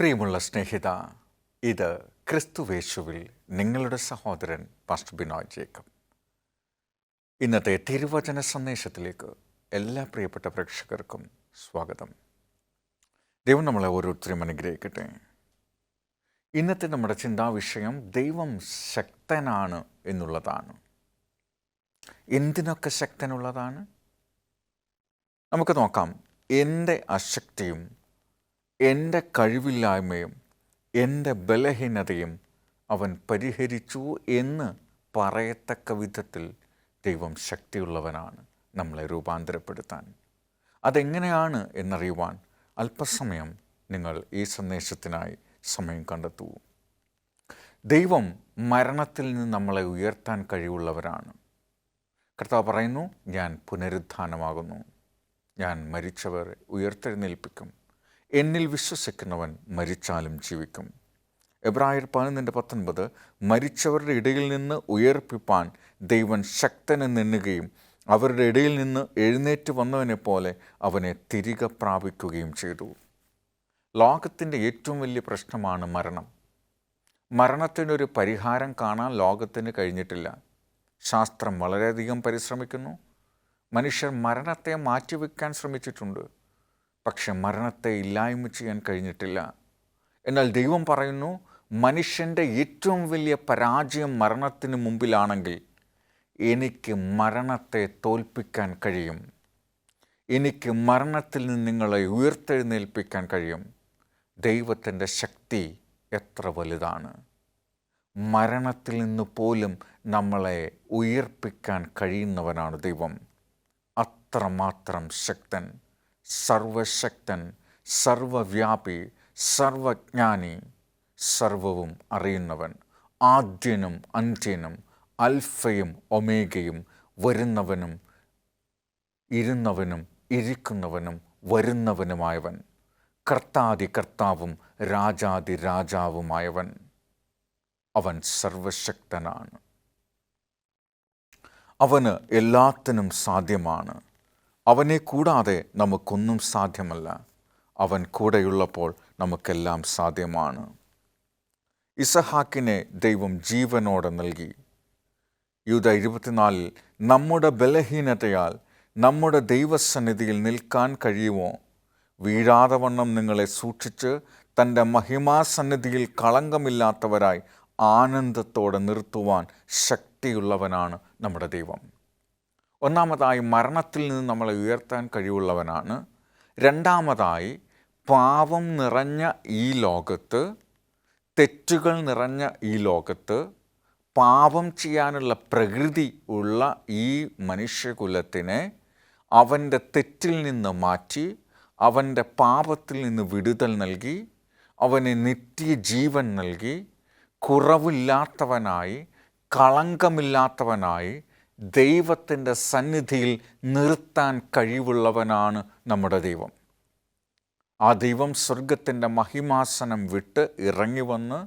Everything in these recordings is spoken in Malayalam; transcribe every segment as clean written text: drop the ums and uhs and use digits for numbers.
പ്രിയമുള്ള സ്നേഹിത, ഇത് ക്രിസ്തുവേശുവിൽ നിങ്ങളുടെ സഹോദരൻ പാസ്റ്റർ ബിനോയ് ജേക്കബ്. ഇന്നത്തെ തിരുവചന സന്ദേശത്തിലേക്ക് എല്ലാ പ്രിയപ്പെട്ട പ്രേക്ഷകർക്കും സ്വാഗതം. ദൈവം നമ്മളെ ഓരോരുത്തരും അനുഗ്രഹിക്കട്ടെ. ഇന്നത്തെ നമ്മുടെ ചിന്താവിഷയം ദൈവം ശക്തനാണ് എന്നുള്ളതാണ്. എന്തിനൊക്കെ ശക്തനുള്ളതാണ്? നമുക്ക് നോക്കാം. എൻ്റെ അശക്തിയും എൻ്റെ കഴിവില്ലായ്മയും എൻ്റെ ബലഹീനതയും അവൻ പരിഹരിച്ചു എന്ന് പറയത്തക്ക വിധത്തിൽ ദൈവം ശക്തിയുള്ളവനാണ് നമ്മളെ രൂപാന്തരപ്പെടുത്താൻ. അതെങ്ങനെയാണ് എന്നറിയുവാൻ അല്പസമയം നിങ്ങൾ ഈ സന്ദേശത്തിനായി സമയം കണ്ടെത്തൂ. ദൈവം മരണത്തിൽ നിന്ന് നമ്മളെ ഉയർത്താൻ കഴിവുള്ളവരാണ്. കർത്താവ് പറയുന്നു, ഞാൻ പുനരുത്ഥാനമാകുന്നു, ഞാൻ മരിച്ചവരെ ഉയർത്തെഴുന്നേൽപ്പിക്കും, എന്നിൽ വിശ്വസിക്കുന്നവൻ മരിച്ചാലും ജീവിക്കും. എബ്രായർ 11:19 മരിച്ചവരുടെ ഇടയിൽ നിന്ന് ഉയർപ്പിപ്പാൻ ദൈവം ശക്തനെന്നെണ്ണുകയും അവരുടെ ഇടയിൽ നിന്ന് എഴുന്നേറ്റ് വന്നവനെ പോലെ അവനെ തിരികെ പ്രാപിക്കുകയും ചെയ്തു. ലോകത്തിൻ്റെ ഏറ്റവും വലിയ പ്രശ്നമാണ് മരണം. മരണത്തിനൊരു പരിഹാരം കാണാൻ ലോകത്തിന് കഴിഞ്ഞിട്ടില്ല. ശാസ്ത്രം വളരെയധികം പരിശ്രമിക്കുന്നു. മനുഷ്യർ മരണത്തെ മാറ്റിവെക്കാൻ ശ്രമിച്ചിട്ടുണ്ട്. പക്ഷെ മരണത്തെ ഇല്ലായ്മ ചെയ്യാൻ കഴിഞ്ഞിട്ടില്ല. എന്നാൽ ദൈവം പറയുന്നു, മനുഷ്യൻ്റെ ഏറ്റവും വലിയ പരാജയം മരണത്തിന് മുമ്പിലാണെങ്കിൽ എനിക്ക് മരണത്തെ തോൽപ്പിക്കാൻ കഴിയും. എനിക്ക് മരണത്തിൽ നിന്ന് നിങ്ങളെ ഉയർത്തെഴുന്നേൽപ്പിക്കാൻ കഴിയും. ദൈവത്തിൻ്റെ ശക്തി എത്ര വലുതാണ്! മരണത്തിൽ നിന്ന് പോലും നമ്മളെ ഉയർപ്പിക്കാൻ കഴിയുന്നവനാണ് ദൈവം. അത്രമാത്രം ശക്തൻ, സർവശക്തൻ, സർവവ്യാപി, സർവജ്ഞാനി, സർവവും അറിയുന്നവൻ, ആദ്യനും അന്ത്യനും, അൽഫയും ഒമേഗയും, വരുന്നവനും ഇരുന്നവനും ഇരിക്കുന്നവനും വരുന്നവനുമായവൻ, കർത്താദി കർത്താവും രാജാദി രാജാവുമായവൻ. അവൻ സർവശക്തനാണ്. അവന് എല്ലാത്തിനും സാധ്യമാണ്. അവനെ കൂടാതെ നമുക്കൊന്നും സാധ്യമല്ല. അവൻ കൂടെയുള്ളപ്പോൾ നമുക്കെല്ലാം സാധ്യമാണ്. ഇസഹാക്കിനെ ദൈവം ജീവനോടെ നൽകി. യൂദ 24 നമ്മുടെ ബലഹീനതയാൽ നമ്മുടെ ദൈവസന്നിധിയിൽ നിൽക്കാൻ കഴിയുമോ? വീഴാതെ വണ്ണം നിങ്ങളെ സൂക്ഷിച്ച് തൻ്റെ മഹിമാസന്നിധിയിൽ കളങ്കമില്ലാത്തവരായി ആനന്ദത്തോടെ നിർത്തുവാൻ ശക്തിയുള്ളവനാണ് നമ്മുടെ ദൈവം. ഒന്നാമതായി, മരണത്തിൽ നിന്ന് നമ്മളെ ഉയർത്താൻ കഴിവുള്ളവനാണ്. രണ്ടാമതായി, പാപം നിറഞ്ഞ ഈ ലോകത്ത്, തെറ്റുകൾ നിറഞ്ഞ ഈ ലോകത്ത്, പാപം ചെയ്യാനുള്ള പ്രകൃതി ഉള്ള ഈ മനുഷ്യകുലത്തിനെ അവൻ്റെ തെറ്റിൽ നിന്ന് മാറ്റി അവൻ്റെ പാപത്തിൽ നിന്ന് വിടുതൽ നൽകി അവന് നിത്യജീവൻ നൽകി കുറവില്ലാത്തവനായി കളങ്കമില്ലാത്തവനായി ദൈവത്തിൻ്റെ സന്നിധിയിൽ നിർത്താൻ കഴിവുള്ളവനാണ് നമ്മുടെ ദൈവം. ആ ദൈവം സ്വർഗത്തിൻ്റെ മഹിമാസനം വിട്ട് ഇറങ്ങി വന്ന്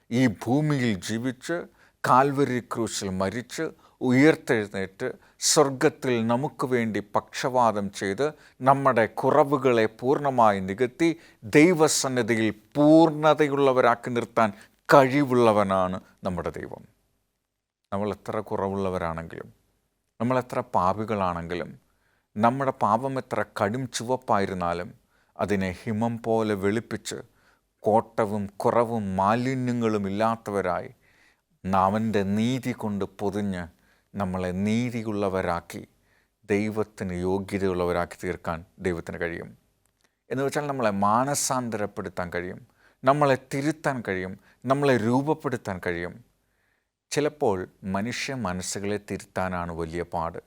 ഈ ഭൂമിയിൽ ജീവിച്ച് കാൽവരി ക്രൂശിൽ മരിച്ച് ഉയർത്തെഴുന്നേറ്റ് സ്വർഗത്തിൽ നമുക്ക് വേണ്ടി പക്ഷവാതം ചെയ്ത് നമ്മുടെ കുറവുകളെ പൂർണ്ണമായി നികത്തി ദൈവസന്നിധിയിൽ പൂർണ്ണതയുള്ളവരാക്കി നിർത്താൻ കഴിവുള്ളവനാണ് നമ്മുടെ ദൈവം. നമ്മൾ എത്ര കുറവുള്ളവരാണെങ്കിലും, നമ്മൾ എത്ര പാപികളാണെങ്കിലും, നമ്മുടെ പാപം എത്ര കടും ചുവപ്പായിരുന്നാലും അതിനെ ഹിമം പോലെ വെളുപ്പിച്ച് കോട്ടവും കുറവും മാലിന്യങ്ങളും ഇല്ലാത്തവരായി അവൻ്റെ നീതി കൊണ്ട് പൊതിഞ്ഞ് നമ്മളെ നീതിയുള്ളവരാക്കി ദൈവത്തിന് യോഗ്യതയുള്ളവരാക്കി തീർക്കാൻ ദൈവത്തിന് കഴിയും. എന്ന് വെച്ചാൽ നമ്മളെ മാനസാന്തരപ്പെടുത്താൻ കഴിയും, നമ്മളെ തിരുത്താൻ കഴിയും, നമ്മളെ രൂപപ്പെടുത്താൻ കഴിയും. ചിലപ്പോൾ മനുഷ്യ മനസ്സുകളെ തിരുത്താനാണ് വലിയ പാട്,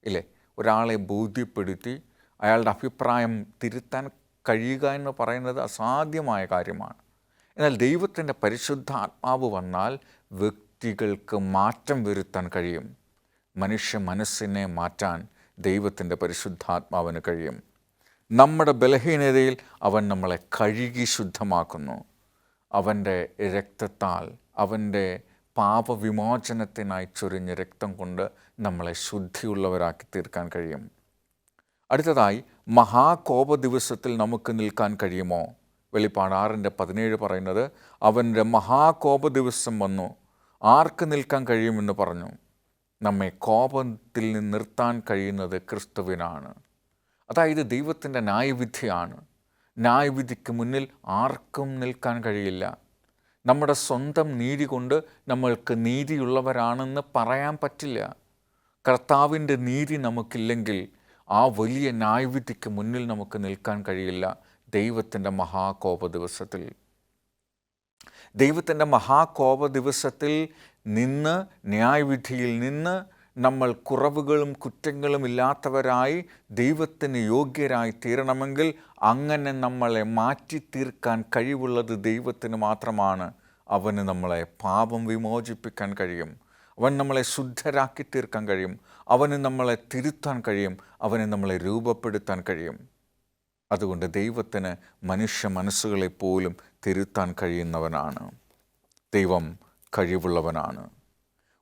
ഇല്ലേ? ഒരാളെ ബോധ്യപ്പെടുത്തി അയാളുടെ അഭിപ്രായം തിരുത്താൻ കഴിയുക എന്ന് പറയുന്നത് അസാധ്യമായ കാര്യമാണ്. എന്നാൽ ദൈവത്തിൻ്റെ പരിശുദ്ധാത്മാവ് വന്നാൽ വ്യക്തികൾക്ക് മാറ്റം വരുത്താൻ കഴിയും. മനുഷ്യ മനസ്സിനെ മാറ്റാൻ ദൈവത്തിൻ്റെ പരിശുദ്ധാത്മാവിന് കഴിയും. നമ്മുടെ ബലഹീനതയിൽ അവൻ നമ്മളെ കഴുകി ശുദ്ധമാക്കുന്നു. അവൻ്റെ രക്തത്താൽ, അവൻ്റെ പാപവിമോചനത്തിനായി ചൊരിഞ്ഞ രക്തം കൊണ്ട് നമ്മളെ ശുദ്ധിയുള്ളവരാക്കി തീർക്കാൻ കഴിയും. അടുത്തതായി, മഹാകോപ ദിവസത്തിൽ നമുക്ക് നിൽക്കാൻ കഴിയുമോ? വെളിപ്പാട് 6:17 പറയുന്നത്, അവൻ്റെ മഹാകോപ ദിവസം വന്നു, ആർക്ക് നിൽക്കാൻ കഴിയുമെന്ന് പറഞ്ഞു. നമ്മെ കോപത്തിൽ നിന്ന് നിർത്താൻ കഴിയുന്നത് ക്രിസ്തുവിനാണ്. അതായത് ദൈവത്തിൻ്റെ ന്യായവിധിയാണ്. ന്യായവിധിക്ക് മുന്നിൽ ആർക്കും നിൽക്കാൻ കഴിയില്ല. നമ്മുടെ സ്വന്തം നീതി കൊണ്ട് നമ്മൾക്ക് നീതിയുള്ളവരാണെന്ന് പറയാൻ പറ്റില്ല. കർത്താവിൻ്റെ നീതി നമുക്കില്ലെങ്കിൽ ആ വലിയ ന്യായവിധിക്ക് മുന്നിൽ നമുക്ക് നിൽക്കാൻ കഴിയില്ല. ദൈവത്തിൻ്റെ മഹാകോപ ദിവസത്തിൽ, ദൈവത്തിൻ്റെ മഹാകോപ ദിവസത്തിൽ നിന്ന്, ന്യായവിധിയിൽ നിന്ന് നമ്മൾ കുറവുകളും കുറ്റങ്ങളും ഇല്ലാത്തവരായി ദൈവത്തിന് യോഗ്യരായി തീരണമെങ്കിൽ അങ്ങനെ നമ്മളെ മാറ്റി തീർക്കാൻ കഴിവുള്ളത് ദൈവത്തിന് മാത്രമാണ്. അവന് നമ്മളെ പാപം വിമോചിപ്പിക്കാൻ കഴിയും, അവൻ നമ്മളെ ശുദ്ധരാക്കി തീർക്കാൻ കഴിയും, അവന് നമ്മളെ തിരുത്താൻ കഴിയും, അവന് നമ്മളെ രൂപപ്പെടുത്താൻ കഴിയും. അതുകൊണ്ട് ദൈവത്തിന് മനുഷ്യ മനസ്സുകളെപ്പോലും തിരുത്താൻ കഴിയുന്നവനാണ്. ദൈവം കഴിവുള്ളവനാണ്.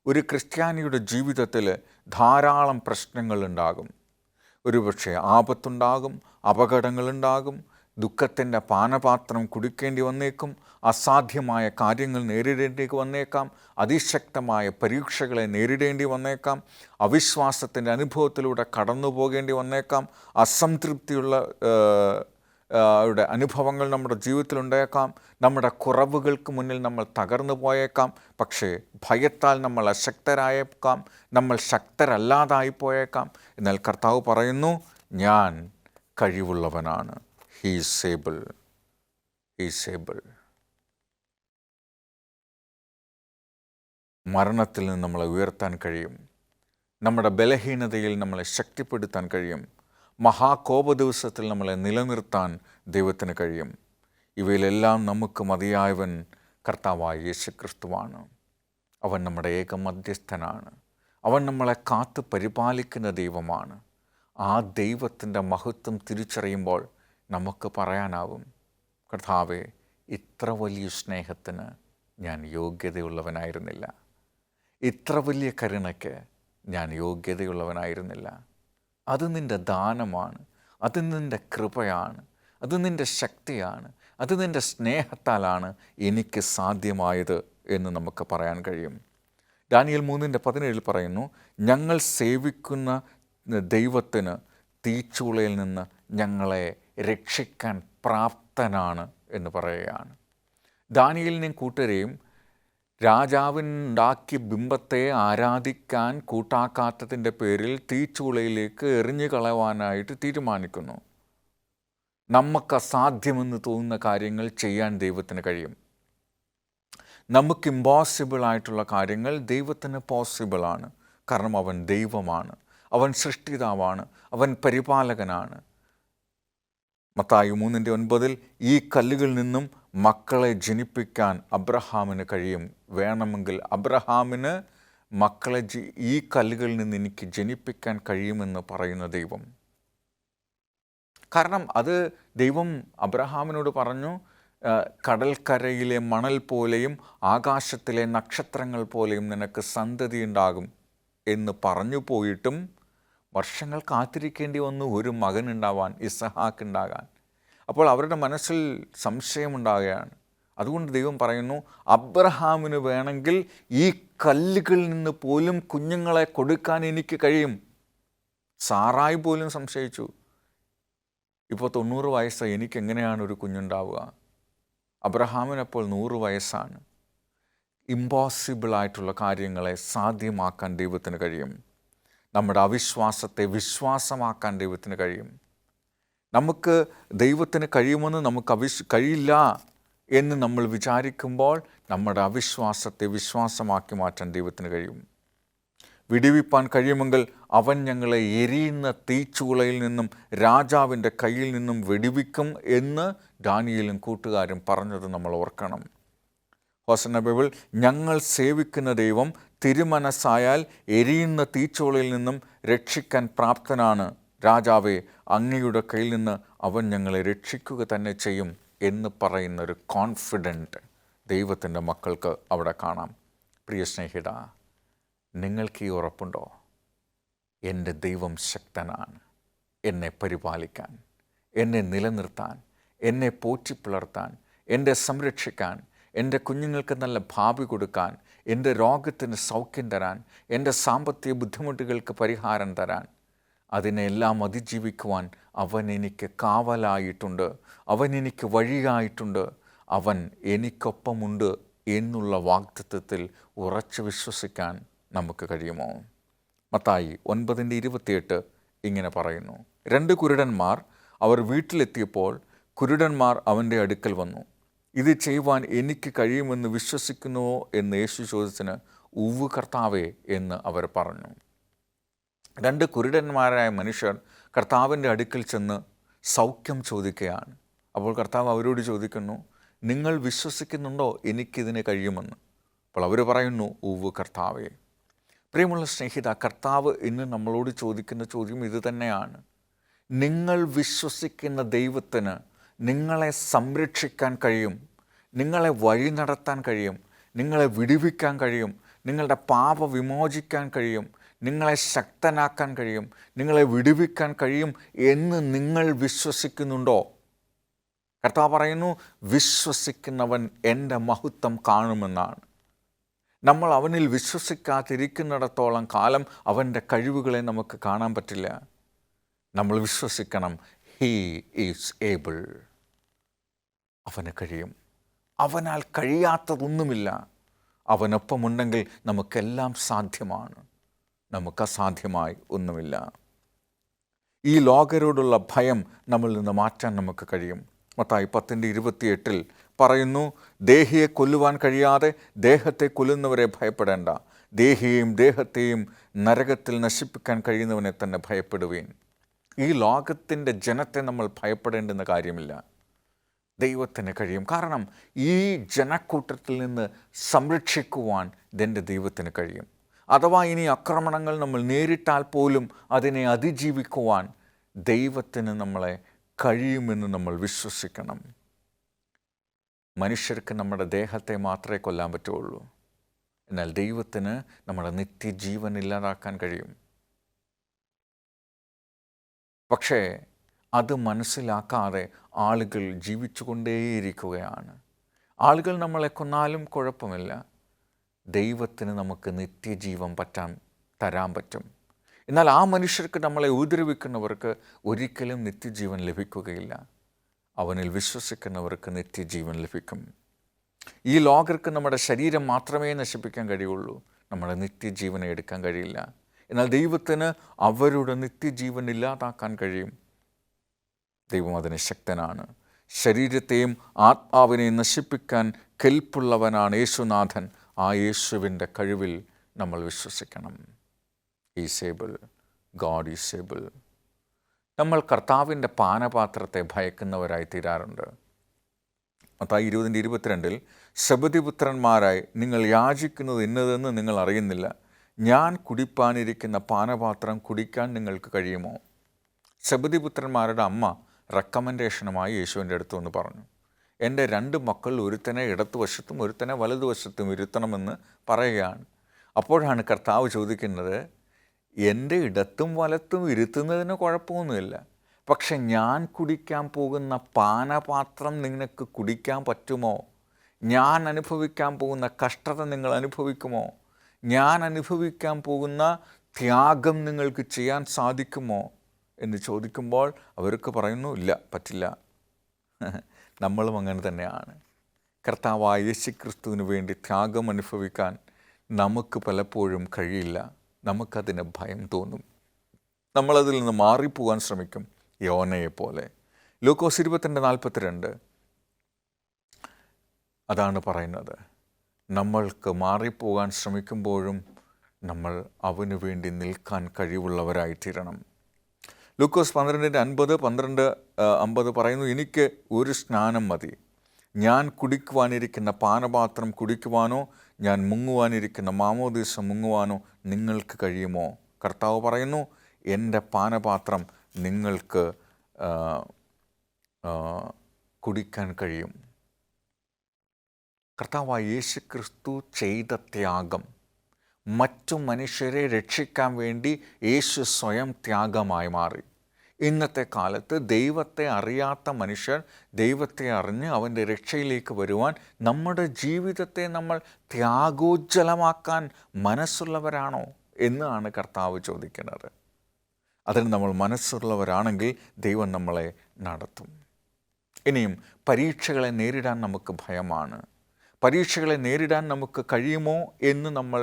ഒരു ക്രിസ്ത്യാനിയുടെ ജീവിതത്തിൽ ധാരാളം പ്രശ്നങ്ങളുണ്ടാകും. ഒരുപക്ഷെ ആപത്തുണ്ടാകും, അപകടങ്ങളുണ്ടാകും, ദുഃഖത്തിൻ്റെ പാനപാത്രം കുടിക്കേണ്ടി വന്നേക്കും, അസാധ്യമായ കാര്യങ്ങൾ നേരിടേണ്ടി വന്നേക്കാം, അതിശക്തമായ പരീക്ഷകളെ നേരിടേണ്ടി വന്നേക്കാം, അവിശ്വാസത്തിൻ്റെ അനുഭവത്തിലൂടെ കടന്നു പോകേണ്ടി വന്നേക്കാം, അസംതൃപ്തിയുള്ള അനുഭവങ്ങൾ നമ്മുടെ ജീവിതത്തിലുണ്ടായേക്കാം, നമ്മുടെ കുറവുകൾക്ക് മുന്നിൽ നമ്മൾ തകർന്നു പോയേക്കാം. പക്ഷേ ഭയത്താൽ നമ്മൾ അശക്തരായേക്കാം, നമ്മൾ ശക്തരല്ലാതായി പോയേക്കാം. എന്നാൽ കർത്താവ് പറയുന്നു, ഞാൻ കഴിവുള്ളവനാണ്. He's able, he's able. മരണത്തിൽ നിന്ന് നമ്മളെ ഉയർത്താൻ കഴിയും, നമ്മുടെ ബലഹീനതയിൽ നമ്മളെ ശക്തിപ്പെടുത്താൻ കഴിയും, മഹാകോപ ദിവസത്തിൽ നമ്മളെ നിലനിർത്താൻ ദൈവത്തിന് കഴിയും. ഇവയിലെല്ലാം നമുക്ക് മതിയായവൻ കർത്താവായ യേശുക്രിസ്തുവാണ്. അവൻ നമ്മുടെ ഏക മധ്യസ്ഥനാണ്. അവൻ നമ്മളെ കാത്തു പരിപാലിക്കുന്ന ദൈവമാണ്. ആ ദൈവത്തിൻ്റെ മഹത്വം തിരിച്ചറിയുമ്പോൾ നമുക്ക് പറയാനാവും, കർത്താവേ, ഇത്ര വലിയ സ്നേഹത്തിന് ഞാൻ യോഗ്യതയുള്ളവനായിരുന്നില്ല, ഇത്ര വലിയ കരുണയ്ക്ക് ഞാൻ യോഗ്യതയുള്ളവനായിരുന്നില്ല. അത് നിൻ്റെ ദാനമാണ്, അത് നിൻ്റെ കൃപയാണ്, അത് നിൻ്റെ ശക്തിയാണ്, അത് നിൻ്റെ സ്നേഹത്താലാണ് എനിക്ക് സാധ്യമായത് എന്ന് നമുക്ക് പറയാൻ കഴിയും. ദാനിയേൽ 3:17 പറയുന്നു, ഞങ്ങൾ സേവിക്കുന്ന ദൈവത്തിന് തീച്ചൂളയിൽ നിന്ന് ഞങ്ങളെ രക്ഷിക്കാൻ പ്രാപ്തനാണ് എന്ന് പറയുകയാണ്. ദാനിയേലിനെയും കൂട്ടരെയും രാജാവിനുണ്ടാക്കിയ ബിംബത്തെ ആരാധിക്കാൻ കൂട്ടാക്കാത്തതിൻ്റെ പേരിൽ തീച്ചൂളയിലേക്ക് എറിഞ്ഞു കളവാനായിട്ട് തീരുമാനിക്കുന്നു. നമുക്ക് അസാധ്യമെന്ന് തോന്നുന്ന കാര്യങ്ങൾ ചെയ്യാൻ ദൈവത്തിന് കഴിയും. നമുക്ക് ഇമ്പോസിബിളായിട്ടുള്ള കാര്യങ്ങൾ ദൈവത്തിന് പോസിബിളാണ്. കാരണം അവൻ ദൈവമാണ്, അവൻ സൃഷ്ടിതാവാണ്, അവൻ പരിപാലകനാണ്. മത്തായി 3:9 ഈ കല്ലുകളിൽ നിന്നും മക്കളെ ജനിപ്പിക്കാൻ അബ്രഹാമിന് കഴിയും. വേണമെങ്കിൽ അബ്രഹാമിന് മക്കളെ ഈ കല്ലുകളിൽ നിന്ന് എനിക്ക് ജനിപ്പിക്കാൻ കഴിയുമെന്ന് പറയുന്ന ദൈവം. കാരണം അത് ദൈവം അബ്രഹാമിനോട് പറഞ്ഞു, കടൽക്കരയിലെ മണൽ പോലെയും ആകാശത്തിലെ നക്ഷത്രങ്ങൾ പോലെയും നിനക്ക് സന്തതി ഉണ്ടാകും എന്ന് പറഞ്ഞു പോയിട്ടും വർഷങ്ങൾ കാത്തിരിക്കേണ്ടി വന്നു ഒരു മകനുണ്ടാവാൻ, ഇസഹാക്ക് ഉണ്ടാകാൻ. അപ്പോൾ അവരുടെ മനസ്സിൽ സംശയമുണ്ടാകുകയാണ്. അതുകൊണ്ട് ദൈവം പറയുന്നു, അബ്രഹാമിന് വേണമെങ്കിൽ ഈ കല്ലുകളിൽ നിന്ന് പോലും കുഞ്ഞുങ്ങളെ കൊടുക്കാൻ എനിക്ക് കഴിയും. സാറായി പോലും സംശയിച്ചു. ഇപ്പോൾ 90 വയസ്സ്, എനിക്കെങ്ങനെയാണ് ഒരു കുഞ്ഞുണ്ടാവുക? അബ്രഹാമിനപ്പോൾ 100 വയസ്സാണ്. ഇമ്പോസിബിളായിട്ടുള്ള കാര്യങ്ങളെ സാധ്യമാക്കാൻ ദൈവത്തിന് കഴിയും. നമ്മുടെ അവിശ്വാസത്തെ വിശ്വാസമാക്കാൻ ദൈവത്തിന് കഴിയും. നമുക്ക് ദൈവത്തിന് കഴിയുമെന്ന് നമുക്ക് കഴിയില്ല എന്ന് നമ്മൾ വിചാരിക്കുമ്പോൾ നമ്മുടെ അവിശ്വാസത്തെ വിശ്വാസമാക്കി മാറ്റാൻ ദൈവത്തിന് കഴിയും. വിടുവിപ്പാൻ കഴിയുമെങ്കിൽ അവൻ ഞങ്ങളെ എരിയുന്ന തീച്ചൂളയിൽ നിന്നും രാജാവിൻ്റെ കയ്യിൽ നിന്നും വെടിവിക്കും എന്ന് ദാനിയേലും കൂട്ടുകാരും പറഞ്ഞത് നമ്മൾ ഓർക്കണം. ഹോസന്ന ബൈബിൾ, ഞങ്ങൾ സേവിക്കുന്ന ദൈവം തിരുമനസ്സായാൽ എരിയുന്ന തീച്ചൂളയിൽ നിന്നും രക്ഷിക്കാൻ പ്രാപ്തനാണ്. രാജാവേ, അങ്ങയുടെ കയ്യിൽ നിന്ന് അവൻ ഞങ്ങളെ രക്ഷിക്കുക തന്നെ ചെയ്യും എന്ന് പറയുന്നൊരു കോൺഫിഡൻറ്റ് ദൈവത്തിൻ്റെ മക്കൾക്ക് അവിടെ കാണാം. പ്രിയ സ്നേഹിത, നിങ്ങൾക്ക് ഈ ഉറപ്പുണ്ടോ? എൻ്റെ ദൈവം ശക്തനാണ് എന്നെ പരിപാലിക്കാൻ, എന്നെ നിലനിർത്താൻ, എന്നെ പോറ്റിപ്പിളർത്താൻ, എന്നെ സംരക്ഷിക്കാൻ, എൻ്റെ കുഞ്ഞുങ്ങൾക്ക് നല്ല ഭാവി കൊടുക്കാൻ, എൻ്റെ രോഗത്തിന് സൗഖ്യം തരാൻ, എൻ്റെ സാമ്പത്തിക ബുദ്ധിമുട്ടുകൾക്ക് പരിഹാരം തരാൻ, അതിനെല്ലാം അതിജീവിക്കുവാൻ അവൻ എനിക്ക് കാവലായിട്ടുണ്ട്, അവൻ എനിക്ക് വഴിയായിട്ടുണ്ട്, അവൻ എനിക്കൊപ്പമുണ്ട് എന്നുള്ള വാഗ്ദത്തത്തിൽ ഉറച്ചു വിശ്വസിക്കാൻ നമുക്ക് കഴിയുമോ? മത്തായി 9:28 ഇങ്ങനെ പറയുന്നു, 2 കുരുടന്മാർ അവർ വീട്ടിലെത്തിയപ്പോൾ കുരുടന്മാർ അവൻ്റെ അടുക്കൽ വന്നു. ഇത് ചെയ്യുവാൻ എനിക്ക് കഴിയുമെന്ന് വിശ്വസിക്കുന്നുവോ എന്ന് യേശു ചോദിച്ചതിന്, ഉവ്വ് കർത്താവേ എന്ന് അവർ പറഞ്ഞു. 2 കുരുടന്മാരായ മനുഷ്യർ കർത്താവിൻ്റെ അടുക്കൽ ചെന്ന് സൗഖ്യം ചോദിക്കുകയാണ്. അപ്പോൾ കർത്താവ് അവരോട് ചോദിക്കുന്നു, നിങ്ങൾ വിശ്വസിക്കുന്നുണ്ടോ എനിക്കിതിന് കഴിയുമെന്ന്? അപ്പോൾ അവർ പറയുന്നു, ഉവ്വ് കർത്താവേ. പ്രിയമുള്ള സ്നേഹിത, കർത്താവ് ഇന്ന് നമ്മളോട് ചോദിക്കുന്ന ചോദ്യം ഇത് തന്നെയാണ്. നിങ്ങൾ വിശ്വസിക്കുന്ന ദൈവത്തിന് നിങ്ങളെ സംരക്ഷിക്കാൻ കഴിയും, നിങ്ങളെ വഴി നടത്താൻ കഴിയും, നിങ്ങളെ വിടുവിക്കാൻ കഴിയും, നിങ്ങളുടെ പാപ വിമോചിക്കാൻ കഴിയും, നിങ്ങളെ ശക്തനാക്കാൻ കഴിയും, നിങ്ങളെ വിടുവിക്കാൻ കഴിയും എന്ന് നിങ്ങൾ വിശ്വസിക്കുന്നുണ്ടോ? കർത്താവ് പറയുന്നു, വിശ്വസിക്കുന്നവൻ എൻ്റെ മഹത്വം കാണുമെന്നാണ്. നമ്മൾ അവനിൽ വിശ്വസിക്കാതിരിക്കുന്നിടത്തോളം കാലം അവൻ്റെ കഴിവുകളെ നമുക്ക് കാണാൻ പറ്റില്ല. നമ്മൾ വിശ്വസിക്കണം, ഹീ ഈസ് ഏബിൾ. അവന് കഴിയും, അവനാൽ കഴിയാത്തതൊന്നുമില്ല. അവനൊപ്പമുണ്ടെങ്കിൽ നമുക്കെല്ലാം സാധ്യമാണ്, നമുക്ക് അസാധ്യമായി ഒന്നുമില്ല. ഈ ലോകരോടുള്ള ഭയം നമ്മളിൽ നിന്ന് മാറ്റാൻ നമുക്ക് കഴിയും. മത്തായി 10:28 പറയുന്നു, ദേഹിയെ കൊല്ലുവാൻ കഴിയാതെ ദേഹത്തെ കൊല്ലുന്നവരെ ഭയപ്പെടേണ്ട, ദേഹിയെയും ദേഹത്തെയും നരകത്തിൽ നശിപ്പിക്കാൻ കഴിയുന്നവനെ തന്നെ ഭയപ്പെടുവീൻ. ഈ ലോകത്തിൻ്റെ ജനത്തെ നമ്മൾ ഭയപ്പെടേണ്ടുന്ന കാര്യമില്ല, ദൈവത്തിന് കഴിയും. കാരണം ഈ ജനക്കൂട്ടത്തിൽ നിന്ന് സംരക്ഷിക്കുവാൻ എൻ്റെ ദൈവത്തിന് കഴിയും. അഥവാ ഇനി ആക്രമണങ്ങൾ നമ്മൾ നേരിട്ടാൽ പോലും അതിനെ അതിജീവിക്കുവാൻ ദൈവത്തിന് നമ്മളെ കഴിയുമെന്ന് നമ്മൾ വിശ്വസിക്കണം. മനുഷ്യർക്ക് നമ്മുടെ ദേഹത്തെ മാത്രമേ കൊല്ലാൻ പറ്റുള്ളൂ, എന്നാൽ ദൈവത്തിന് നമ്മുടെ നിത്യജീവൻ ഇല്ലാതാക്കാൻ കഴിയും. പക്ഷേ അത് മനസ്സിലാക്കാതെ ആളുകൾ ജീവിച്ചുകൊണ്ടേയിരിക്കുകയാണ്. ആളുകൾ നമ്മളെ കൊന്നാലും കുഴപ്പമില്ല, ദൈവത്തിന് നമുക്ക് നിത്യജീവൻ തരാൻ പറ്റും. എന്നാൽ ആ മനുഷ്യർക്ക്, നമ്മളെ ഉപദ്രവിക്കുന്നവർക്ക് ഒരിക്കലും നിത്യജീവൻ ലഭിക്കുകയില്ല. അവനിൽ വിശ്വസിക്കുന്നവർക്ക് നിത്യജീവൻ ലഭിക്കും. ഈ ലോകർക്ക് നമ്മുടെ ശരീരം മാത്രമേ നശിപ്പിക്കാൻ കഴിയുള്ളൂ, നമ്മുടെ നിത്യജീവനെ എടുക്കാൻ കഴിയില്ല. എന്നാൽ ദൈവത്തിന് അവരുടെ നിത്യജീവൻ ഇല്ലാതാക്കാൻ കഴിയും. ദൈവം അതിന് ശക്തനാണ്. ശരീരത്തെയും ആത്മാവിനെയും നശിപ്പിക്കാൻ കെൽപ്പുള്ളവനാണ് യേശുനാഥൻ. ആ യേശുവിൻ്റെ കഴിവിൽ നമ്മൾ വിശ്വസിക്കണം. Is able, God is able. നമ്മൾ കർത്താവിൻ്റെ പാനപാത്രത്തെ ഭയക്കുന്നവരായി തീരാറുണ്ട്. മത്തായി 20:22 സെബദിപുത്രന്മാരായി നിങ്ങൾ യാചിക്കുന്നത് ഇന്നതെന്ന് നിങ്ങൾ അറിയുന്നില്ല, ഞാൻ കുടിപ്പാനിരിക്കുന്ന പാനപാത്രം കുടിക്കാൻ നിങ്ങൾക്ക് കഴിയുമോ? സെബദിപുത്രന്മാരുടെ അമ്മ റെക്കമെൻഡേഷനുമായി യേശുവിൻ്റെ അടുത്ത് വന്ന് പറഞ്ഞു, എൻ്റെ 2 മക്കൾ ഒരുത്തനെ ഇടത്തുവശത്തും ഒരുത്തനെ വലതുവശത്തും ഇരുത്തണമെന്ന് പറയുകയാണ്. അപ്പോഴാണ് കർത്താവ് ചോദിക്കുന്നത്, എൻ്റെ ഇടത്തും വലത്തും ഇരുത്തുന്നതിന് കുഴപ്പമൊന്നുമില്ല, പക്ഷെ ഞാൻ കുടിക്കാൻ പോകുന്ന പാനപാത്രം നിങ്ങൾക്ക് കുടിക്കാൻ പറ്റുമോ? ഞാൻ അനുഭവിക്കാൻ പോകുന്ന കഷ്ടത നിങ്ങൾ അനുഭവിക്കുമോ? ഞാൻ അനുഭവിക്കാൻ പോകുന്ന ത്യാഗം നിങ്ങൾക്ക് ചെയ്യാൻ സാധിക്കുമോ എന്ന് ചോദിക്കുമ്പോൾ അവർക്ക് പറയുന്നു, ഇല്ല, പറ്റില്ല. നമ്മളും അങ്ങനെ തന്നെയാണ്. കർത്താവായ യേശുക്രിസ്തുവിന് വേണ്ടി ത്യാഗം അനുഭവിക്കാൻ നമുക്ക് പലപ്പോഴും കഴിയില്ല. നമുക്കതിന് ഭയം തോന്നും, നമ്മളതിൽ നിന്ന് മാറിപ്പോകാൻ ശ്രമിക്കും, യോനയെ പോലെ. ലൂക്കോസ് 22:42 അതാണ് പറയുന്നത്. നമ്മൾക്ക് മാറിപ്പോകാൻ ശ്രമിക്കുമ്പോഴും നമ്മൾ അവന് വേണ്ടി നിൽക്കാൻ കഴിവുള്ളവരായിത്തീരണം. ലൂക്കോസ് 12:50 12:50 പറയുന്നു, എനിക്ക് ഒരു സ്നാനം മതി, ഞാൻ കുടിക്കുവാനിരിക്കുന്ന പാനപാത്രം കുടിക്കുവാനോ ഞാൻ മുങ്ങുവാനിരിക്കുന്ന മാമോദീസ മുങ്ങുവാനോ നിങ്ങൾക്ക് കഴിയുമോ? കർത്താവ് പറയുന്നു, എൻ്റെ പാനപാത്രം നിങ്ങൾക്ക് കുടിക്കാൻ കഴിയും. കർത്താവായ യേശുക്രിസ്തു ചെയ്ത ത്യാഗം, മറ്റു മനുഷ്യരെ രക്ഷിക്കാൻ വേണ്ടി യേശു സ്വയം ത്യാഗമായി മാറി. ഇന്നത്തെ കാലത്ത് ദൈവത്തെ അറിയാത്ത മനുഷ്യർ ദൈവത്തെ അറിഞ്ഞ് അവൻ്റെ രക്ഷയിലേക്ക് വരുവാൻ നമ്മുടെ ജീവിതത്തെ നമ്മൾ ത്യാഗോജ്ജലമാക്കാൻ മനസ്സുള്ളവരാണോ എന്നാണ് കർത്താവ് ചോദിക്കുന്നത്. അതിന് നമ്മൾ മനസ്സുള്ളവരാണെങ്കിൽ ദൈവം നമ്മളെ നടത്തും. ഇനിയും പരീക്ഷകളെ നേരിടാൻ നമുക്ക് ഭയമാണ്. പരീക്ഷകളെ നേരിടാൻ നമുക്ക് കഴിയുമോ എന്ന് നമ്മൾ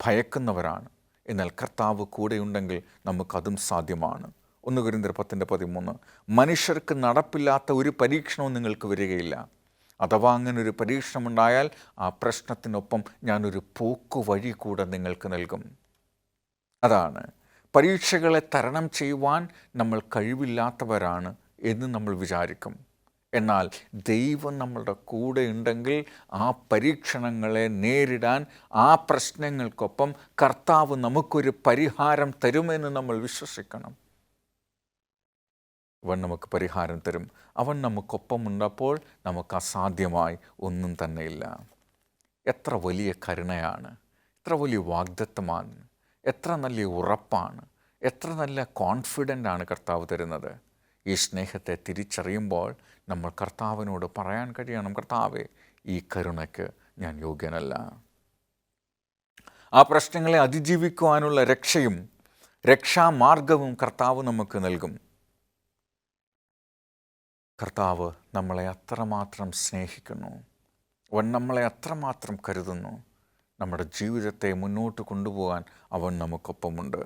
ഭയക്കുന്നവരാണ്. എന്നാൽ കർത്താവ് കൂടെയുണ്ടെങ്കിൽ നമുക്കതും സാധ്യമാണ്. 1 കൊരിന്ത്യർ 10:13 മനുഷ്യർക്ക് നടപ്പില്ലാത്ത ഒരു പരീക്ഷണവും നിങ്ങൾക്ക് വരികയില്ല. അഥവാ അങ്ങനെ ഒരു പരീക്ഷണമുണ്ടായാൽ ആ പ്രശ്നത്തിനൊപ്പം ഞാനൊരു പോക്കുവഴി കൂടെ നിങ്ങൾക്ക് നൽകും. അതാണ് പരീക്ഷകളെ തരണം ചെയ്യുവാൻ നമ്മൾ കഴിവില്ലാത്തവരാണ് എന്ന് നമ്മൾ വിചാരിക്കും. എന്നാൽ ദൈവം നമ്മളുടെ കൂടെ ഉണ്ടെങ്കിൽ ആ പരീക്ഷണങ്ങളെ നേരിടാൻ, ആ പ്രശ്നങ്ങൾക്കൊപ്പം കർത്താവ് നമുക്കൊരു പരിഹാരം തരുമെന്ന് നമ്മൾ വിശ്വസിക്കണം. അവൻ നമുക്ക് പരിഹാരം തരും. അവൻ നമുക്കൊപ്പമുണ്ടപ്പോൾ നമുക്ക് അസാധ്യമായി ഒന്നും തന്നെയില്ല. എത്ര വലിയ കരുണയാണ്, എത്ര വലിയ വാഗ്ദത്തമാണ്, എത്ര നല്ല ഉറപ്പാണ്, എത്ര നല്ല കോൺഫിഡൻ്റാണ് കർത്താവ് തരുന്നത്. ഈ സ്നേഹത്തെ തിരിച്ചറിയുമ്പോൾ നമ്മൾ കർത്താവിനോട് പറയാൻ കഴിയണം, കർത്താവേ, ഈ കരുണയ്ക്ക് ഞാൻ യോഗ്യനല്ല. ആ പ്രശ്നങ്ങളെ അതിജീവിക്കുവാനുള്ള രക്ഷയും രക്ഷാമാർഗവും കർത്താവ് നമുക്ക് നൽകും. കർത്താവ് നമ്മളെ അത്രമാത്രം സ്നേഹിക്കുന്നു. അവൻ നമ്മളെ അത്രമാത്രം കരുതുന്നു. നമ്മുടെ ജീവിതത്തെ മുന്നോട്ട് കൊണ്ടുപോകാൻ അവൻ നമുക്കൊപ്പമുണ്ട്.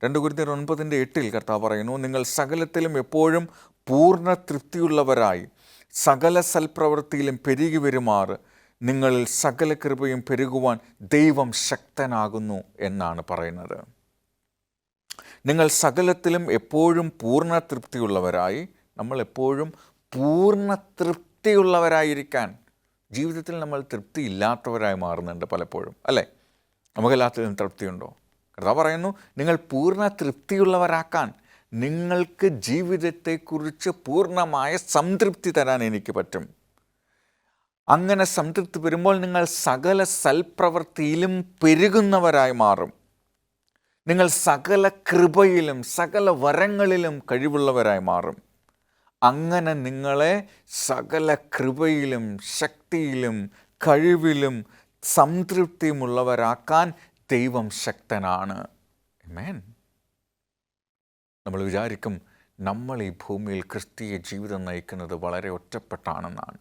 2 കൊരിന്ത്യർ 9:8 കർത്താവ് പറയുന്നു, നിങ്ങൾ സകലത്തിലും എപ്പോഴും പൂർണ്ണ തൃപ്തിയുള്ളവരായി സകല സൽപ്രവൃത്തിയിലും പെരുകി വരുമാറ് നിങ്ങളിൽ സകല കൃപയും പെരുകുവാൻ ദൈവം ശക്തനാകുന്നു എന്നാണ് പറയുന്നത്. നിങ്ങൾ സകലത്തിലും എപ്പോഴും പൂർണ്ണ തൃപ്തിയുള്ളവരായി, നമ്മൾ എപ്പോഴും പൂർണ്ണ തൃപ്തിയുള്ളവരായിരിക്കാൻ. ജീവിതത്തിൽ നമ്മൾ തൃപ്തി ഇല്ലാത്തവരായി മാറുന്നുണ്ട് പലപ്പോഴും, അല്ലേ? നമുക്കെല്ലാത്തിലും തൃപ്തിയുണ്ടോ? കർത്താവ് പറയുന്നു, നിങ്ങൾ പൂർണ്ണ തൃപ്തിയുള്ളവരാക്കാൻ, നിങ്ങൾക്ക് ജീവിതത്തെക്കുറിച്ച് പൂർണ്ണമായ സംതൃപ്തി തരാൻ എനിക്ക് പറ്റും. അങ്ങനെ സംതൃപ്തി വരുമ്പോൾ നിങ്ങൾ സകല സൽപ്രവൃത്തിയിലും പെരുകുന്നവരായി മാറും. നിങ്ങൾ സകല കൃപയിലും സകല വരങ്ങളിലും കഴിവുള്ളവരായി മാറും. അങ്ങനെ നിങ്ങളെ സകല കൃപയിലും ശക്തിയിലും കഴിവിലും സംതൃപ്തിയുമുള്ളവരാക്കാൻ ദൈവം ശക്തനാണ്. ആമേൻ. നമ്മൾ വിചാരിക്കും നമ്മൾ ഈ ഭൂമിയിൽ ക്രിസ്തീയ ജീവിതം നയിക്കുന്നത് വളരെ ഒറ്റപ്പെട്ടാണെന്നാണ്.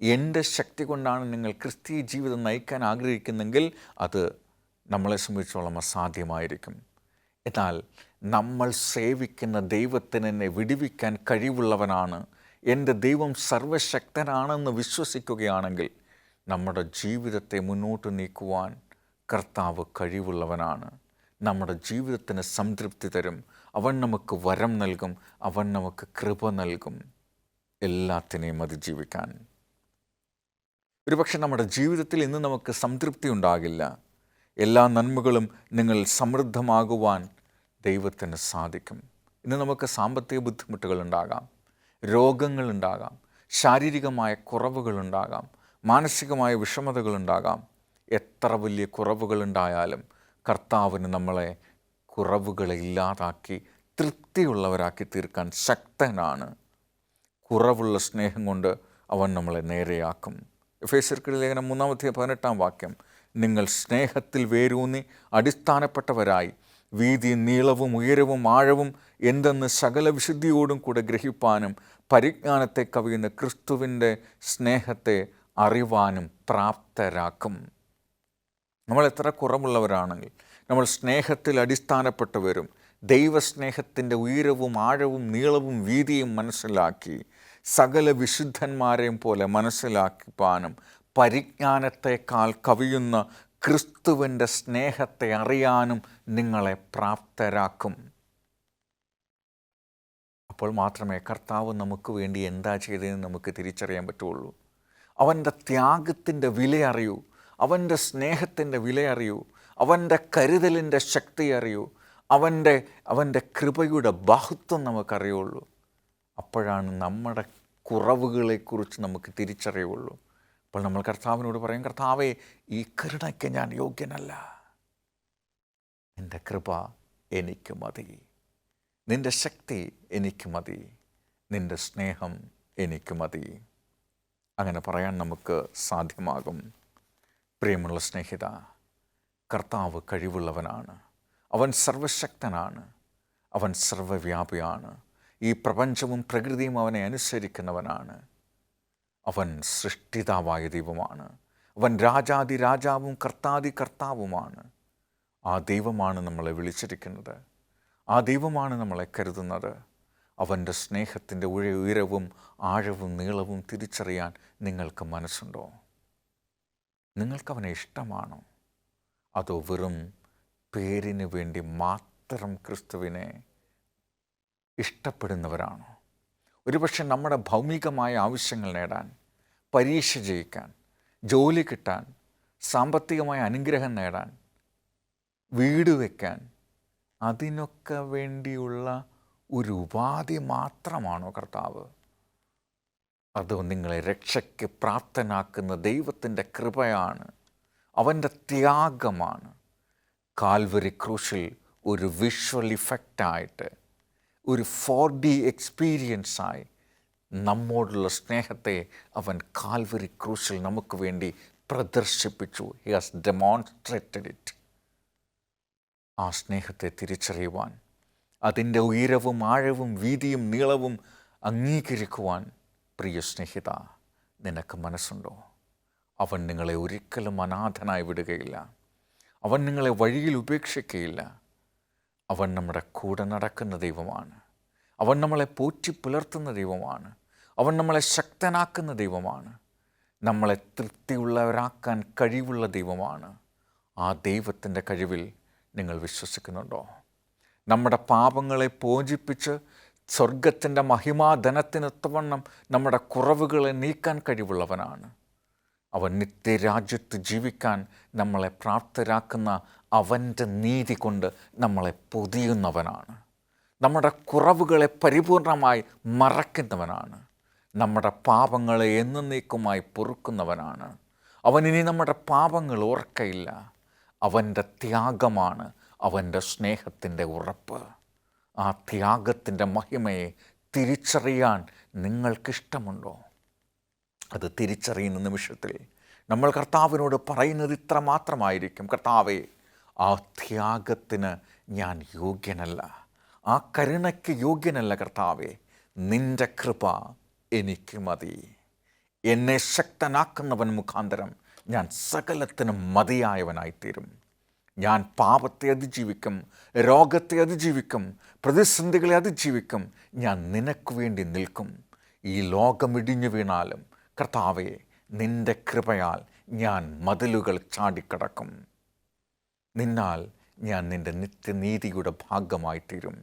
എൻ്റെ ശക്തി കൊണ്ടാണ് നിങ്ങൾ ക്രിസ്തീയ ജീവിതം നയിക്കാൻ ആഗ്രഹിക്കുന്നെങ്കിൽ അത് നമ്മളെ സംബന്ധിച്ചോളം അസാധ്യമായിരിക്കും. എന്നാൽ നമ്മൾ സേവിക്കുന്ന ദൈവത്തിന് എന്നെ വിടുവിക്കാൻ കഴിവുള്ളവനാണ്, എൻ്റെ ദൈവം സർവശക്തനാണെന്ന് വിശ്വസിക്കുകയാണെങ്കിൽ നമ്മുടെ ജീവിതത്തെ മുന്നോട്ട് നീക്കുവാൻ കർത്താവ് കഴിവുള്ളവനാണ്. നമ്മുടെ ജീവിതത്തിന് സംതൃപ്തി തരും. അവൻ നമുക്ക് വരം നൽകും, അവൻ നമുക്ക് കൃപ നൽകും എല്ലാത്തിനെയും അതിജീവിക്കാൻ. ഒരുപക്ഷെ നമ്മുടെ ജീവിതത്തിൽ ഇന്ന് നമുക്ക് സംതൃപ്തി ഉണ്ടാകില്ല. എല്ലാ നന്മകളും നിങ്ങൾ സമൃദ്ധമാകുവാൻ ദൈവത്തിന് സാധിക്കും. ഇന്ന് നമുക്ക് സാമ്പത്തിക ബുദ്ധിമുട്ടുകളുണ്ടാകാം, രോഗങ്ങളുണ്ടാകാം, ശാരീരികമായ കുറവുകളുണ്ടാകാം, മാനസികമായ വിഷമതകളുണ്ടാകാം. എത്ര വലിയ കുറവുകളുണ്ടായാലും കർത്താവിന് നമ്മളെ കുറവുകളെ ഇല്ലാതാക്കി തൃപ്തിയുള്ളവരാക്കി തീർക്കാൻ ശക്തനാണ്. കുറവുള്ള സ്നേഹം കൊണ്ട് അവൻ നമ്മളെ നേരെയാക്കും. എഫേസ്യർക്ക് ലേഖനം 3:18 നിങ്ങൾ സ്നേഹത്തിൽ വേരൂന്നി അടിസ്ഥാനപ്പെട്ടവരായി വീതിയും നീളവും ഉയരവും ആഴവും എന്തെന്ന് സകല വിശുദ്ധിയോടും കൂടെ ഗ്രഹിപ്പാനും പരിജ്ഞാനത്തെ കവിയുന്ന ക്രിസ്തുവിൻ്റെ സ്നേഹത്തെ അറിവാനും പ്രാപ്തരാക്കും. നമ്മൾ എത്ര കുറവുള്ളവരാണെങ്കിൽ നമ്മൾ സ്നേഹത്തിൽ അടിസ്ഥാനപ്പെട്ടവരും ദൈവസ്നേഹത്തിൻ്റെ ഉയരവും ആഴവും നീളവും വീതിയും മനസ്സിലാക്കി സകല വിശുദ്ധന്മാരെയും പോലെ മനസ്സിലാക്കിപ്പാനും പരിജ്ഞാനത്തെക്കാൾ കവിയുന്ന ക്രിസ്തുവിൻ്റെ സ്നേഹത്തെ അറിയാനും നിങ്ങളെ പ്രാപ്തരാക്കും. അപ്പോൾ മാത്രമേ കർത്താവ് നമുക്ക് വേണ്ടി എന്താ ചെയ്തതെന്ന് നമുക്ക് തിരിച്ചറിയാൻ പറ്റുള്ളൂ. അവൻ്റെ ത്യാഗത്തിൻ്റെ വില അറിയൂ, അവൻ്റെ സ്നേഹത്തിൻ്റെ വില അറിയൂ, അവൻ്റെ കരുതലിൻ്റെ ശക്തി അറിയൂ, അവൻ്റെ കൃപയുടെ ബാഹുത്വം നമുക്കറിയുള്ളൂ. അപ്പോഴാണ് നമ്മുടെ കുറവുകളെക്കുറിച്ച് നമുക്ക് തിരിച്ചറിയുള്ളൂ. അപ്പോൾ നമ്മൾ കർത്താവിനോട് പറയും, കർത്താവേ, ഈ കരുണയ്ക്ക് ഞാൻ യോഗ്യനല്ല, എൻ്റെ കൃപ എനിക്ക് മതി. നിൻ്റെ ശക്തി എനിക്ക് മതി, നിൻ്റെ സ്നേഹം എനിക്ക് മതി. അങ്ങനെ പറയാൻ നമുക്ക് സാധ്യമാകും. പ്രിയമുള്ള സ്നേഹിത, കർത്താവ് കഴിവുള്ളവനാണ്. അവൻ സർവശക്തനാണ്. അവൻ സർവവ്യാപിയാണ്. ഈ പ്രപഞ്ചവും പ്രകൃതിയും അവനെ അനുസരിക്കുന്നവനാണ്. അവൻ സൃഷ്ടിതാവായ ദൈവമാണ്. അവൻ രാജാതി രാജാവും കർത്താതി കർത്താവുമാണ്. ആ ദൈവമാണ് നമ്മളെ വിളിച്ചിരിക്കുന്നത്. ആ ദൈവമാണ് നമ്മളെ കരുതുന്നത്. അവൻ്റെ സ്നേഹത്തിൻ്റെ ഉയരവും ആഴവും നീളവും തിരിച്ചറിയാൻ നിങ്ങൾക്ക് മനസ്സുണ്ടോ? നിങ്ങൾക്കവനെ ഇഷ്ടമാണോ? അതോ വെറും പേരിന് വേണ്ടി മാത്രം ക്രിസ്തുവിനെ ഇഷ്ടപ്പെടുന്നവരാണോ? ഒരുപക്ഷെ നമ്മുടെ ഭൗമികമായ ആവശ്യങ്ങൾ നേടാൻ, പരീക്ഷ ജയിക്കാൻ, ജോലി കിട്ടാൻ, സാമ്പത്തികമായ അനുഗ്രഹം നേടാൻ, വീട് വയ്ക്കാൻ, അതിനൊക്കെ വേണ്ടിയുള്ള ഒരു ഉപാധി മാത്രമാണോ കർത്താവ്? അതോ നിങ്ങളെ രക്ഷയ്ക്ക് പ്രാപ്തനാക്കുന്ന ദൈവത്തിൻ്റെ കൃപയാണ്, അവൻ്റെ ത്യാഗമാണ്. കാൽവരി ക്രൂശിൽ ഒരു വിഷ്വൽ ഇഫക്റ്റായിട്ട്, ഒരു 4D എക്സ്പീരിയൻസായി നമ്മോടുള്ള സ്നേഹത്തെ അവൻ കാൽവരി ക്രൂശിൽ നമുക്ക് വേണ്ടി പ്രദർശിപ്പിച്ചു. He has demonstrated it. ആ സ്നേഹത്തെ തിരിച്ചറിയുവാൻ, അതിൻ്റെ ഉയരവും ആഴവും വീതിയും നീളവും അംഗീകരിക്കുവാൻ പ്രിയ സ്നേഹിത, നിനക്ക് മനസ്സുണ്ടോ? അവൻ നിങ്ങളെ ഒരിക്കലും അനാഥനായി വിടുകയില്ല. അവൻ നിങ്ങളെ വഴിയിൽ ഉപേക്ഷിക്കുകയില്ല. അവൻ നമ്മുടെ കൂടെ നടക്കുന്ന ദൈവമാണ്. അവൻ നമ്മളെ പോറ്റി പുലർത്തുന്ന ദൈവമാണ്. അവൻ നമ്മളെ ശക്തനാക്കുന്ന ദൈവമാണ്. നമ്മളെ തൃപ്തിയുള്ളവരാക്കാൻ കഴിവുള്ള ദൈവമാണ്. ആ ദൈവത്തിൻ്റെ കഴിവിൽ നിങ്ങൾ വിശ്വസിക്കുന്നുണ്ടോ? നമ്മുടെ പാപങ്ങളെ മോചിപ്പിച്ച് സ്വർഗത്തിൻ്റെ മഹിമാധനത്തിനൊത്തവണ്ണം നമ്മുടെ കുറവുകളെ നീക്കാൻ കഴിവുള്ളവനാണ്. അവൻ നിത്യരാജ്യത്ത് ജീവിക്കാൻ നമ്മളെ പ്രാപ്തരാക്കുന്ന അവൻ്റെ നീതി കൊണ്ട് നമ്മളെ പൊതിയുന്നവനാണ്. നമ്മുടെ കുറവുകളെ പരിപൂർണമായി മറയ്ക്കുന്നവനാണ്. നമ്മുടെ പാപങ്ങളെ എന്നേക്കുമായി പൊറുക്കുന്നവനാണ്. അവനിനി നമ്മുടെ പാപങ്ങൾ ഓർക്കയില്ല. അവൻ്റെ ത്യാഗമാണ് അവൻ്റെ സ്നേഹത്തിൻ്റെ ഉറപ്പ്. ആ ത്യാഗത്തിൻ്റെ മഹിമയെ തിരിച്ചറിയാൻ നിങ്ങൾക്കിഷ്ടമുണ്ടോ? അത് തിരിച്ചറിയുന്ന നിമിഷത്തിൽ നമ്മൾ കർത്താവിനോട് പറയുന്നത് ഇത്ര മാത്രമായിരിക്കും: കർത്താവേ, ആ ത്യാഗത്തിന് ഞാൻ യോഗ്യനല്ല, ആ കരുണയ്ക്ക് യോഗ്യനല്ല. കർത്താവേ, നിൻ്റെ കൃപ എനിക്ക് മതി. എന്നെ ശക്തനാക്കുന്നവൻ മുഖാന്തരം ഞാൻ സകലത്തിനും മതിയായവനായിത്തീരും. ഞാൻ പാപത്തെ അതിജീവിക്കും, രോഗത്തെ അതിജീവിക്കും, പ്രതിസന്ധികളെ അതിജീവിക്കും. ഞാൻ നിനക്ക് വേണ്ടി നിൽക്കും. ഈ ലോകം ഇടിഞ്ഞു വീണാലും കർത്താവേ, നിൻ്റെ കൃപയാൽ ഞാൻ മതിലുകൾ ചാടിക്കടക്കും. നിന്നാൽ ഞാൻ നിൻ്റെ നിത്യനീതിയുടെ ഭാഗമായിത്തീരും.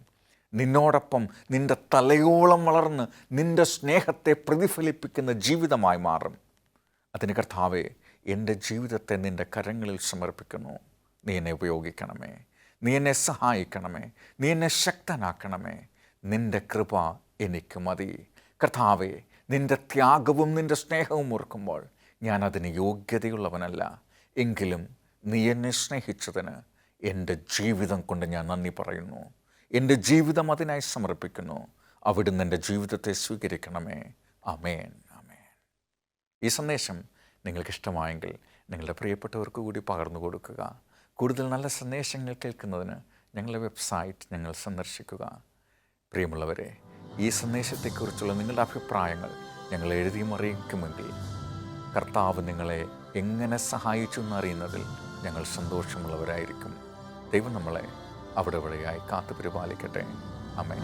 നിന്നോടൊപ്പം നിൻ്റെ തലയോളം വളർന്ന് നിൻ്റെ സ്നേഹത്തെ പ്രതിഫലിപ്പിക്കുന്ന ജീവിതമായി മാറും. അതിന് കർത്താവേ, എൻ്റെ ജീവിതത്തെ നിൻ്റെ കരങ്ങളിൽ സമർപ്പിക്കുന്നു. നീ എന്നെ ഉപയോഗിക്കണമേ, നീ എന്നെ സഹായിക്കണമേ, നീ എന്നെ ശക്തനാക്കണമേ. നിൻ്റെ കൃപ എനിക്ക് മതി. കർത്താവേ, നിൻ്റെ ത്യാഗവും നിൻ്റെ സ്നേഹവും ഓർക്കുമ്പോൾ ഞാൻ അതിന് യോഗ്യതയുള്ളവനല്ല. എങ്കിലും നീ എന്നെ സ്നേഹിച്ചതിന് എൻ്റെ ജീവിതം കൊണ്ട് ഞാൻ നന്ദി പറയുന്നു. എൻ്റെ ജീവിതം അതിനായി സമർപ്പിക്കുന്നു. അവിടുന്ന് എൻ്റെ ജീവിതത്തെ സ്വീകരിക്കണമേ. ആമേൻ, ആമേൻ. ഈ സന്ദേശം നിങ്ങൾക്കിഷ്ടമായെങ്കിൽ നിങ്ങളുടെ പ്രിയപ്പെട്ടവർക്ക് കൂടി പകർന്നു കൊടുക്കുക. കൂടുതൽ നല്ല സന്ദേശങ്ങൾ കേൾക്കുന്നതിന് ഞങ്ങളുടെ വെബ്സൈറ്റ് ഞങ്ങൾ സന്ദർശിക്കുക. പ്രിയമുള്ളവരെ, ഈ സന്ദേശത്തെക്കുറിച്ചുള്ള നിങ്ങളുടെ അഭിപ്രായങ്ങൾ ഞങ്ങൾ എഴുതിയും അറിയിക്കുമെങ്കിൽ കർത്താവ് നിങ്ങളെ എങ്ങനെ സഹായിച്ചു എന്നറിയുന്നതിൽ ഞങ്ങൾ സന്തോഷമുള്ളവരായിരിക്കും. ദൈവം നമ്മളെ അവിടെ ഇവിടെയായി കാത്തു പരിപാലിക്കട്ടെ. ആമേൻ.